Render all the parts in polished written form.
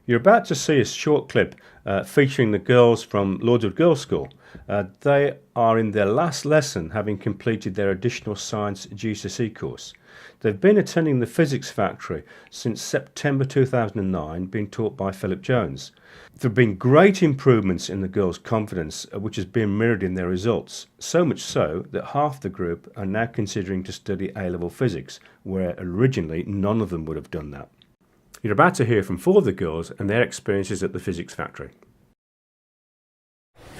You're about to see a short clip featuring the girls from Lordswood Girls' School. They are in their last lesson, having completed their additional science GCSE course. They've been attending the physics factory since September 2009, being taught by Philip Jones. There have been great improvements in the girls' confidence, which has been mirrored in their results, so much so that half the group are now considering to study A-level physics, where originally none of them would have done that. You're about to hear from 4 of the girls and their experiences at the physics factory.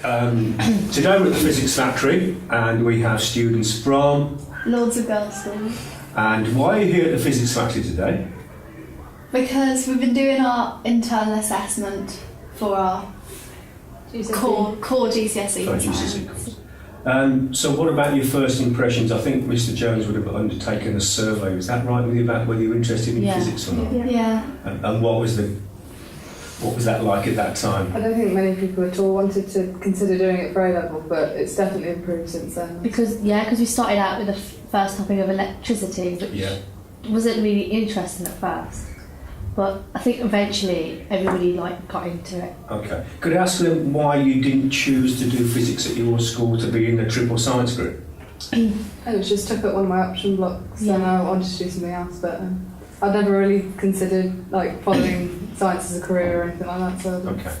Today we're at the physics factory and we have students from Lordswood Girls' School. And why are you here at the physics factory today? Because we've been doing our internal assessment for our core GCSE. For GCSE course. So what about your first impressions? I think Mr. Jones would have undertaken a survey. Was that right with you about whether you were interested in physics or not? Yeah. And what was that like at that time? I don't think many people at all wanted to consider doing it for A-level, but it's definitely improved since then. Because we started out with the first topic of electricity, which wasn't really interesting at first. But I think eventually everybody got into it. Okay. Could I ask them why you didn't choose to do physics at your school to be in the triple science group? It was just took up one of my option blocks, and I wanted to do something else, but I'd never really considered following science as a career or anything like that. So. Okay.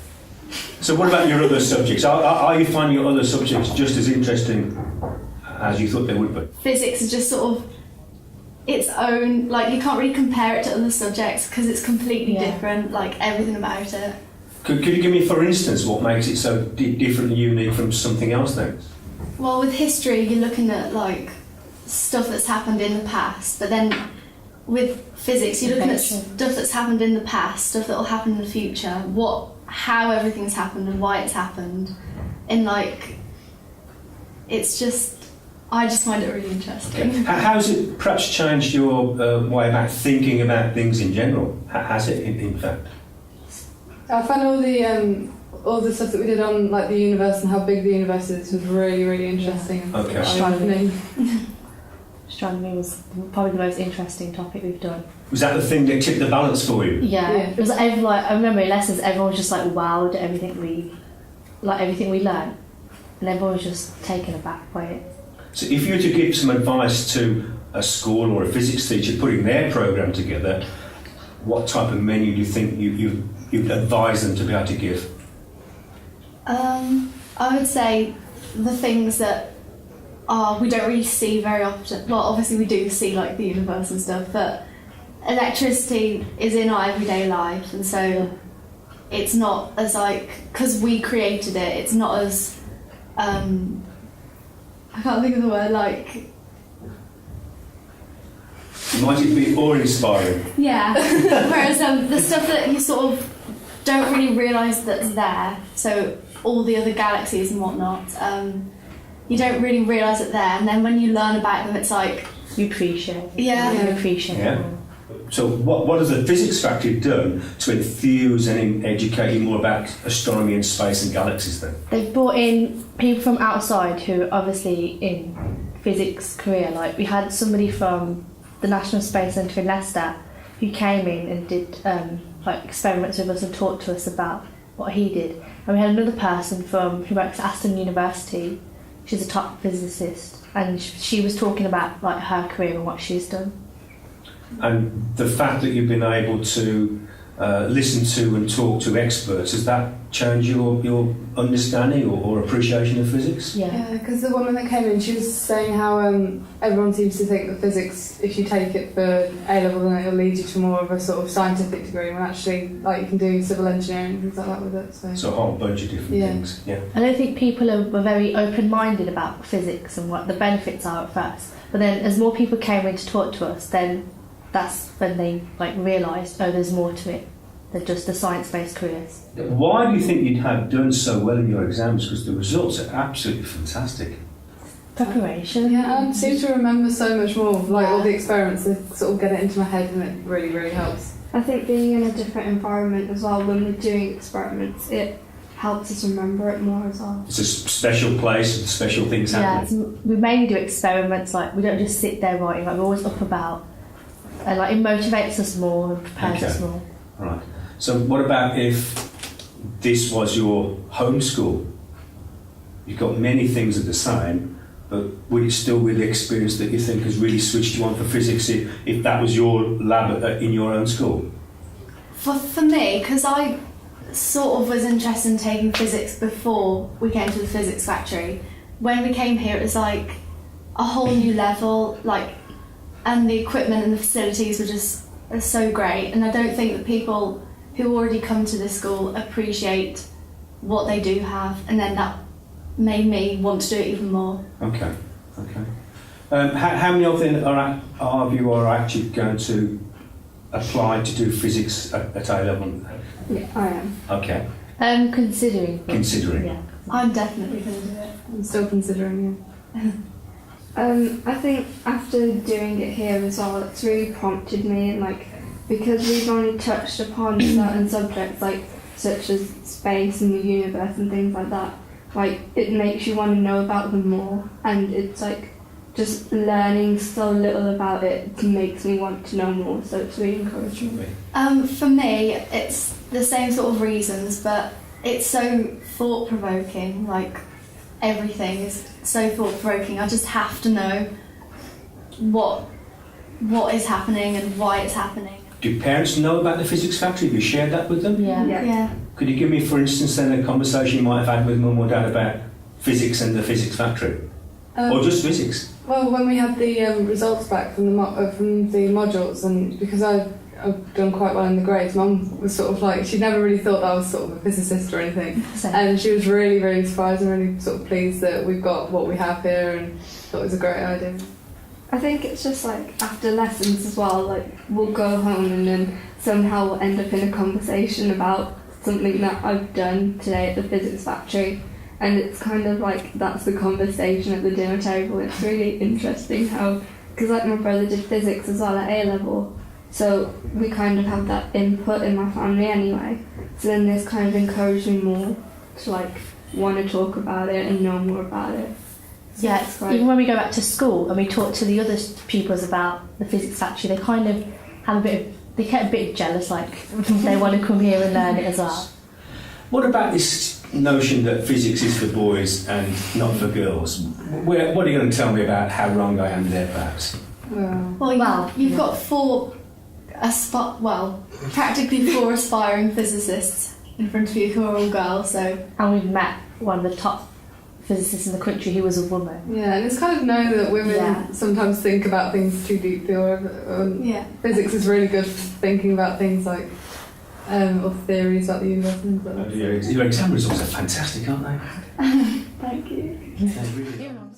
So what about your other subjects? Are you finding your other subjects just as interesting as you thought they would be? Physics is just sort of its own, you can't really compare it to other subjects because it's completely different, everything about it. Could you give me, for instance, what makes it so different and unique from something else then? Well, with history you're looking at stuff that's happened in the past, but then with physics you're looking at stuff that's happened in the past, stuff that will happen in the future, how everything's happened and why it's happened, and it's just, I just find it really interesting. Okay. How has it perhaps changed your way about thinking about things in general? Has it, in fact? I found all the stuff that we did on the universe and how big the universe is was really, really interesting. Okay. Astronomy was probably the most interesting topic we've done. Was that the thing that tipped the balance for you? Yeah. It was I remember in lessons everyone was just wowed at everything we learned, and everyone was just taken aback by it. So if you were to give some advice to a school or a physics teacher putting their programme together, what type of menu do you think you'd advise them to be able to give? I would say the things that we don't really see very often. Well, obviously we do see the universe and stuff, but electricity is in our everyday lives, and so it's not as because we created it, it's not as I can't think of the word, Might it be awe-inspiring? Yeah. Whereas the stuff that you sort of don't really realise that's there, so all the other galaxies and whatnot, you don't really realise it there, and then when you learn about them it's you appreciate it. Yeah. You appreciate it. So what has the physics factory done to enthuse and educate you more about astronomy and space and galaxies then? They've brought in people from outside who are obviously in physics career. We had somebody from the National Space Centre in Leicester who came in and did experiments with us and talked to us about what he did. And we had another person who works at Aston University. She's a top physicist, and she was talking about her career and what she's done. And the fact that you've been able to listen to and talk to experts, has that changed your understanding or appreciation of physics? Yeah, because the woman that came in, she was saying how everyone seems to think that physics, if you take it for A-level, then it'll lead you to more of a sort of scientific degree, when actually you can do civil engineering and things like that with it. So a whole bunch of different things. Yeah. I don't think people were very open-minded about physics and what the benefits are at first, but then as more people came in to talk to us, then that's when they realised, there's more to it than just the science-based careers. Why do you think you'd have done so well in your exams? Because the results are absolutely fantastic. Preparation. Yeah, I seem to remember so much more, all the experiments, they sort of get it into my head, and it really, really helps. I think being in a different environment as well, when we're doing experiments, it helps us remember it more as well. It's a special place with special things happening. We mainly do experiments, we don't just sit there writing, we're always up about, and it motivates us more and prepares us more. Right. So what about if this was your home school? You've got many things are the same, but would it still be the experience that you think has really switched you on for physics if that was your lab in your own school? For me, because I sort of was interested in taking physics before we came to the physics factory. When we came here, it was like a whole new level, like, and the equipment and the facilities were just so great. And I don't think that people who already come to this school appreciate what they do have, and then that made me want to do it even more. Okay. How many of you are actually going to apply to do physics at A level? Yeah, I am. Okay. Considering. Considering. Yeah. I'm definitely going to do it. I'm still considering it. I think after doing it here as well, it's really prompted me, and like, because we've only touched upon certain subjects like such as space and the universe and things like that, like it makes you want to know about them more, and it's like just learning so little about it makes me want to know more, so it's really encouraging. For me, it's the same sort of reasons, but it's so thought-provoking, like everything is so thought-provoking. I just have to know what is happening and why it's happening. Do parents know about the physics factory? Have you shared that with them? Yeah. Yeah. Could you give me, for instance, then a conversation you might have had with mum or dad about physics and the physics factory? Or just physics? Well, when we had the results back from the modules, and because I've done quite well in the grades, Mum was sort of like, she never really thought that I was sort of a physicist or anything, So, and she was really, really surprised and really sort of pleased that we've got what we have here, and thought it was a great idea. I think it's just like after lessons as well, like we'll go home and then somehow we'll end up in a conversation about something that I've done today at the physics factory, and it's kind of like that's the conversation at the dinner table. It's really interesting how, because like my brother did physics as well at A level, so we kind of have that input in my family anyway, so then this kind of encouraged me more to like want to talk about it and know more about it. yeah, That's right. even when we go back to school and we talk to the other pupils about the physics factory, they kind of have they get a bit jealous, like they want to come here and learn it as well. What about this notion that physics is for boys and not for girls? What are you going to tell me about how wrong I am there, perhaps? Well, you've got practically four aspiring physicists in front of you who are all girls, so... And we've met one of the top physicists in the country who was a woman. Yeah, and it's kind of known that women Yeah. sometimes think about things too deeply, or Yeah. physics is really good for thinking about things like or theories about the universe and things like that. Your exam results are fantastic, aren't they? Thank you. They really are.